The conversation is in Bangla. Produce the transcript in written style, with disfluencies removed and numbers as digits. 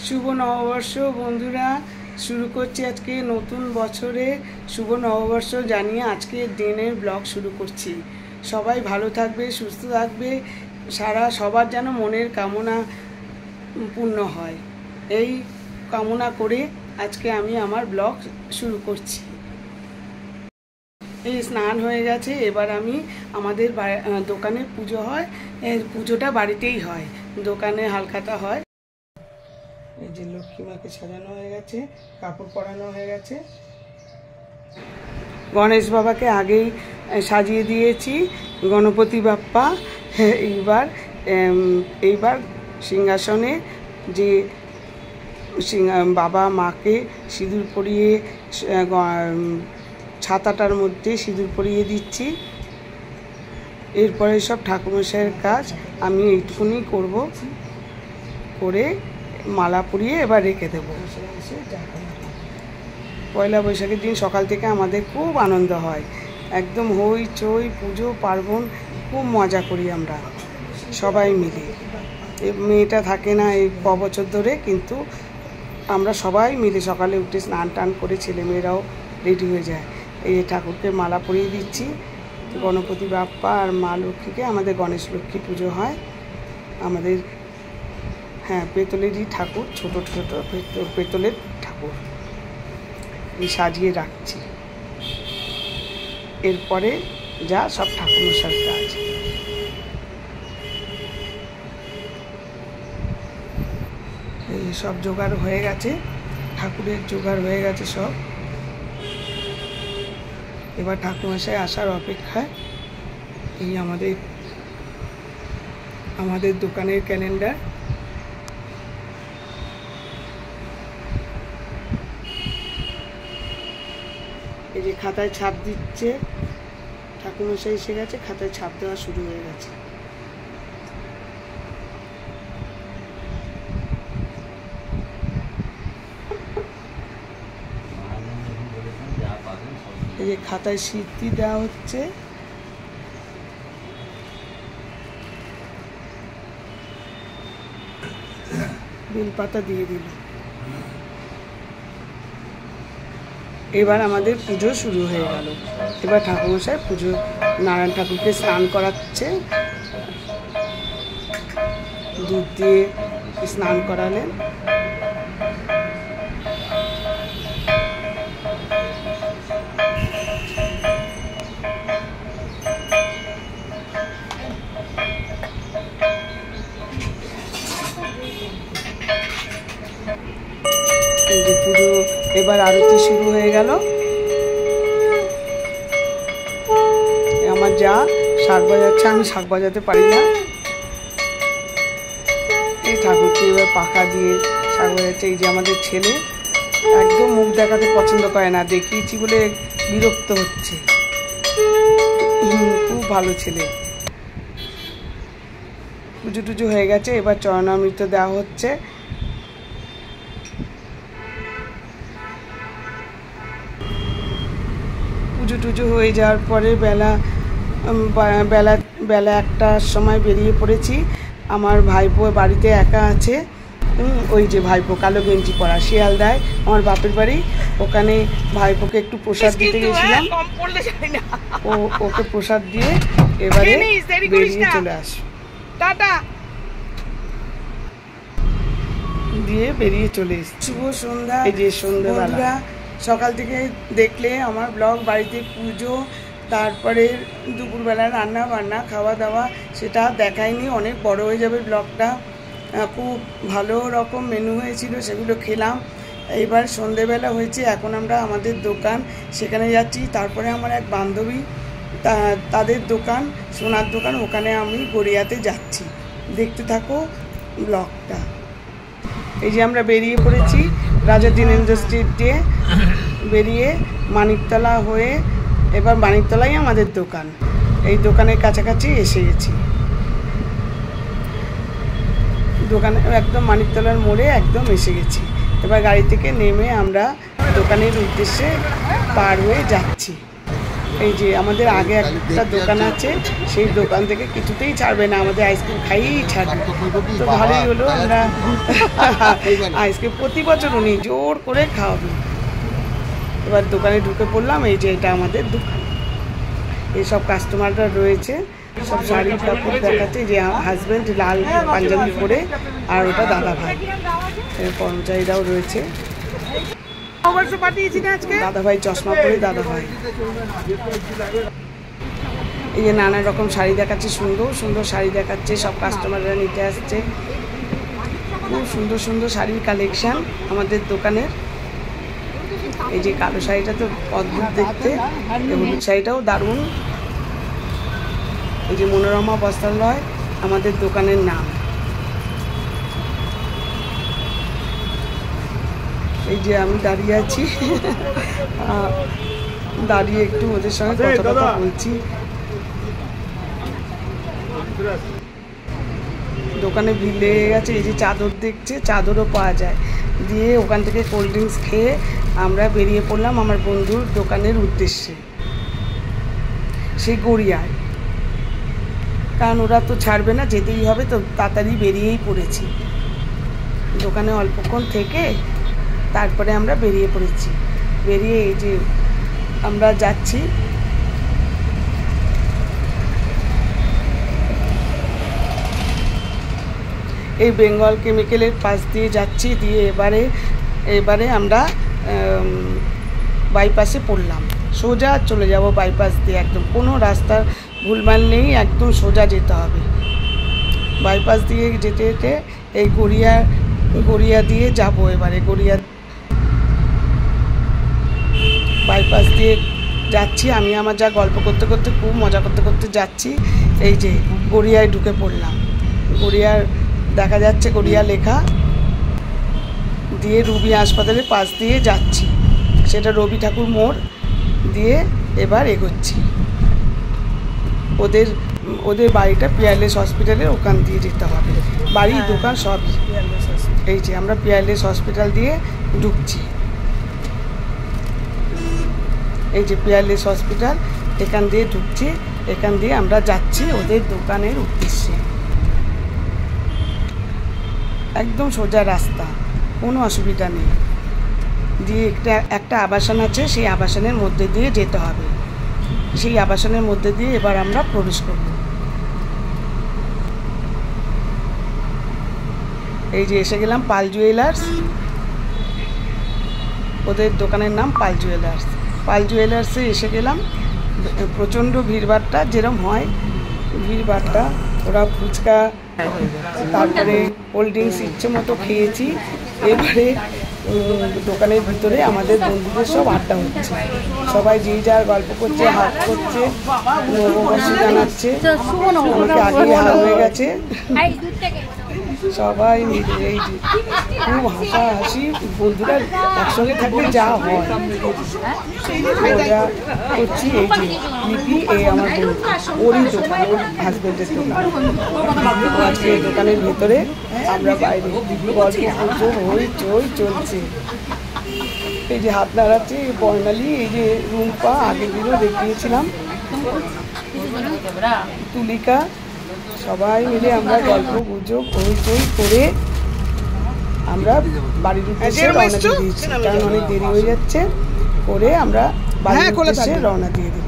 শুভ নববর্ষ বন্ধুরা, শুরু করছি আজকে নতুন বছরে শুভ নববর্ষ জানিয়ে আজকে দিনের ব্লগ শুরু করছি। সবাই ভালো থাকবে, সুস্থ থাকবে, সবার যেন মনের কামনা পূর্ণ হয়, এই কামনা করে আজকে আমি আমার ব্লগ শুরু করছি। এই স্নান হয়ে গেছে, এবার আমি আমাদের দোকানে পুজো হয়, পুজোটা বাড়িতেই হয়, দোকানে হালখাতা হয়। এই যে লক্ষ্মী মাকে সাজানো হয়ে গেছে, কাপড় পরানো হয়ে গেছে। গণেশ বাবাকে আগেই সাজিয়ে দিয়েছি, গণপতি বাপ্পা। এইবার সিংহাসনে যে বাবা মাকে সিঁদুর পরিয়ে ছাতাটার মধ্যে সিঁদুর পরিয়ে দিচ্ছি। এরপরে সব ঠাকুরমশাইয়ের কাজ আমি এইটুকুনি করব, করে মালা পরিয়ে এবার রেখে দেবো। পয়লা বৈশাখের দিন সকাল থেকে আমাদের খুব আনন্দ হয়, একদম হই চই, পুজো পার্বণ, খুব মজা করি আমরা সবাই মিলে। মেয়েটা থাকে না এই বছর ধরে, কিন্তু আমরা সবাই মিলে সকালে উঠে স্নান টান করে ছেলেমেয়েরাও রেডি হয়ে যায়। এই ঠাকুরকে মালা পরিয়ে দিচ্ছি। গণপতি বাপ্পা আর মা লক্ষ্মীকে, আমাদের গণেশ লক্ষ্মী পুজো হয় আমাদের, পেতলেরই ঠাকুর, ছোট ছোট পেতলের ঠাকুর এই সাজিয়ে রাখছি। এরপরে যা সব ঠাকুরমশার কাজ। এই সব জোগাড় হয়ে গেছে, ঠাকুরের জোগাড় হয়ে গেছে সব। এবার ঠাকুরমশাই আসার অপেক্ষায়। এই আমাদের দোকানের ক্যালেন্ডার। এই যে খাতায় ছাপ দিচ্ছে, ঠাকুরমশাই এসে গেছে, খাতায় ছাপ দেওয়া শুরু হয়ে গেছে। এই যে খাতায় সিদ্ধি দেওয়া হচ্ছে। বেলপাতা দিয়ে দিল। এবার আমাদের পুজো শুরু হয়ে গেল। এবার ঠাকুরমশাই পুজো, নারায়ণ ঠাকুরকে স্নান করাচ্ছে, দুধ দিয়ে স্নান করালেন। পুজো এবার আরতি শুরু হয়ে গেল। আমার যা শাক বাজাচ্ছে, আমি শাক বাজাতে পারি না। এই ঠাকুরকে এবার পাখা দিয়ে শাক বাজাচ্ছে। এই যে আমাদের ছেলে একদম মুখ দেখাতে পছন্দ করে না, দেখিয়েছি বলে বিরক্ত হচ্ছে। খুব ভালো ছেলে। পুজো টুজো হয়ে গেছে, এবার চরণামৃত দেওয়া হচ্ছে। পুজো টুজো হয়ে যাওয়ার পরে বেলা 1টার সময় বেরিয়ে পড়েছি। আমার ভাইপো বাড়িতে একা আছে। ওই যে ভাইপো কালো গেঞ্জি পরা, শিয়ালদায় আমার বাপের বাড়ি, ওখানে ভাইপোকে একটু প্রসাদ দিতে গেছিলাম। ওকে প্রসাদ দিয়ে এবারে বেরিয়ে চলে আসো, টাটা দিয়ে বেরিয়ে চলে এসেছি। শুভ সন্ধ্যা। এই যে সন্ধ্যাবেলা, সকাল থেকে দেখলে আমার ব্লগ, বাড়িতে পুজো, তারপরে দুপুরবেলা রান্না বান্না, খাওয়া দাওয়া, সেটা দেখায়নি, অনেক বড় হয়ে যাবে ব্লগটা। খুব ভালো রকম মেনু হয়েছিল, সেগুলো খেলাম। এইবার সন্ধেবেলা হয়েছে, এখন আমরা আমাদের দোকান, সেখানে যাচ্ছি। তারপরে আমার এক বান্ধবী, তাদের দোকান, সোনার দোকান, ওখানে আমি গড়িয়াতে যাচ্ছি। দেখতে থাকো ব্লগটা। এই যে আমরা বেরিয়ে পড়েছি রাজা দীনেন্দ্র স্ট্রিট দিয়ে বেরিয়ে মানিকতলা হয়ে, এবার মানিকতলাই আমাদের দোকান। এই দোকানের কাছাকাছি এসে গেছি। দোকানে একদম মানিকতলার মোড়ে একদম এসে গেছি। এবার গাড়ি থেকে নেমে আমরা দোকানের উদ্দেশ্যে পার হয়ে যাচ্ছি। এই যে আমাদের আগে একটা দোকান আছে, সেই দোকান থেকে কিছুতেই ছাড়বে না, আমাদের আইসক্রিম খাইয়েই ছাড়বে। তো ভালোই হলো, আমরা আইসক্রিম প্রতি বছর উনি জোর করে খাওয়াবে। এবার দোকানে ঢুকে পড়লাম। এই যে এটা আমাদের দোকান, এইসব কাস্টমাররা রয়েছে, সব শাড়ি কাপড় দেখাচ্ছে। যে হাজব্যান্ড লাল পাঞ্জাবি পরে, আর ওটা দাদা ভাই, কর্মচারীরাও রয়েছে। দাদা ভাই চশমা পরে দাদা ভাই। এই যে নানা রকম শাড়ি দেখাচ্ছে, সুন্দর সুন্দর শাড়ি দেখাচ্ছে, সব কাস্টমাররা নিতে আসছে। খুব সুন্দর সুন্দর শাড়ির কালেকশন আমাদের দোকানের। এই যে কালো শাড়িটা তো অদ্ভুত দেখতে, হলুদ শাড়িটাও দারুণ। এই যে মনোরমা বস্ত্রালয় আমাদের দোকানের নাম। এই যে আমি দাঁড়িয়ে আছি, দাঁড়িয়ে একটু ওদের সঙ্গে কথা বলছি। দোকানে ভিড় লেগে গেছে। এই যে চাদর দেখছে, চাদরও পাওয়া যায়। দিয়ে ওখান থেকে কোল্ড ড্রিঙ্কস খেয়ে আমরা বেরিয়ে পড়লাম আমার বন্ধুর দোকানের উদ্দেশ্যে, সেই গড়িয়ায়। কারণ ওরা তো ছাড়বে না, যেতেই হবে, তো তাড়াতাড়ি বেরিয়েই পড়েছি। দোকানে অল্পক্ষণ থেকে তারপরে আমরা বেরিয়ে পড়েছি। বেরিয়ে এই যে আমরা যাচ্ছি, এই বেঙ্গল কেমিক্যালের পাশ দিয়ে যাচ্ছি। দিয়ে এবারে আমরা বাইপাসে পড়লাম। সোজা চলে যাব বাইপাস দিয়ে, একদম কোনো রাস্তার ভুলভাল নেই, একদম সোজা যেতে হবে। বাইপাস দিয়ে যেতে যেতে এই গড়িয়া দিয়ে যাব। এবারে গড়িয়া বাইপাস দিয়ে যাচ্ছি আমি, আমার যা গল্প করতে করতে, খুব মজা করতে করতে যাচ্ছি। এই যে গড়িয়ায় ঢুকে পড়লাম। গড়িয়ার দেখা যাচ্ছে গড়িয়া লেখা, দিয়ে রুবি হাসপাতালের পাশ দিয়ে যাচ্ছি। সেটা রবি ঠাকুর মোড় দিয়ে এবার এগোচ্ছি। ওদের বাড়িটা পিয়ারলেস হসপিটালের ওখান দিয়ে যেতে হবে, বাড়ি দোকান সব। এই যে আমরা পিয়ারলেস হসপিটাল দিয়ে ঢুকছি। এই যে পিয়ারলেস হসপিটাল, এখান দিয়ে ঢুকছি। এখান দিয়ে আমরা যাচ্ছি ওদের দোকানের উদ্দেশ্যে। একদম সোজা রাস্তা, কোনো অসুবিধা নেই। দিয়ে একটা আবাসন আছে, সেই আবাসনের মধ্যে দিয়ে যেতে হবে। সেই আবাসনের মধ্যে দিয়ে এবার আমরা প্রবেশ করব। এই যে এসে গেলাম পাল জুয়েলার্স, ওদের দোকানের নাম পাল জুয়েলার্স। পাল জুয়েলার্সে এসে গেলাম। প্রচণ্ড ভিড়ভাট্টা, যেরকম হয় ভিড়ভাট্টা। ওরা ফুচকা, তারপরে কোল্ড ড্রিঙ্কস ইচ্ছে মতো খেয়েছি। এবারে দোকানের ভিতরে আমাদের বন্ধুদের সব আড্ডা হচ্ছে, সবাই যে যার গল্প করছে, হাত করছে, নববর্ষ জানাচ্ছে। আমাকে আগেই হাত হয়ে গেছে সবাই মিলে। এই যে খুব হাসাহাসি, বন্ধুরা একসঙ্গে থাকলে যা হয় মজা করছি। এই যে লিপি, এই আমার বন্ধু, ওরই দোকান, ওর হাজবেন্ডের দোকান। আজকে দোকানের ভেতরে, আমরা বাইরে গল্প করছো, হইচই চলছে। এই যে হাত নাড়াচ্ছে বর্ণালী, এই যে রুম্পা, আগের দিনও দেখিয়েছিলাম, তুলিকা, সবাই মিলে আমরা গল্প গুজব হইচই করে আমরা বাড়ির উদ্দেশ্যে রওনা দিয়ে দিয়েছি। কারণ অনেক দেরি হয়ে যাচ্ছে, করে আমরা বাড়ির উদ্দেশ্যে রওনা দিয়ে দিই।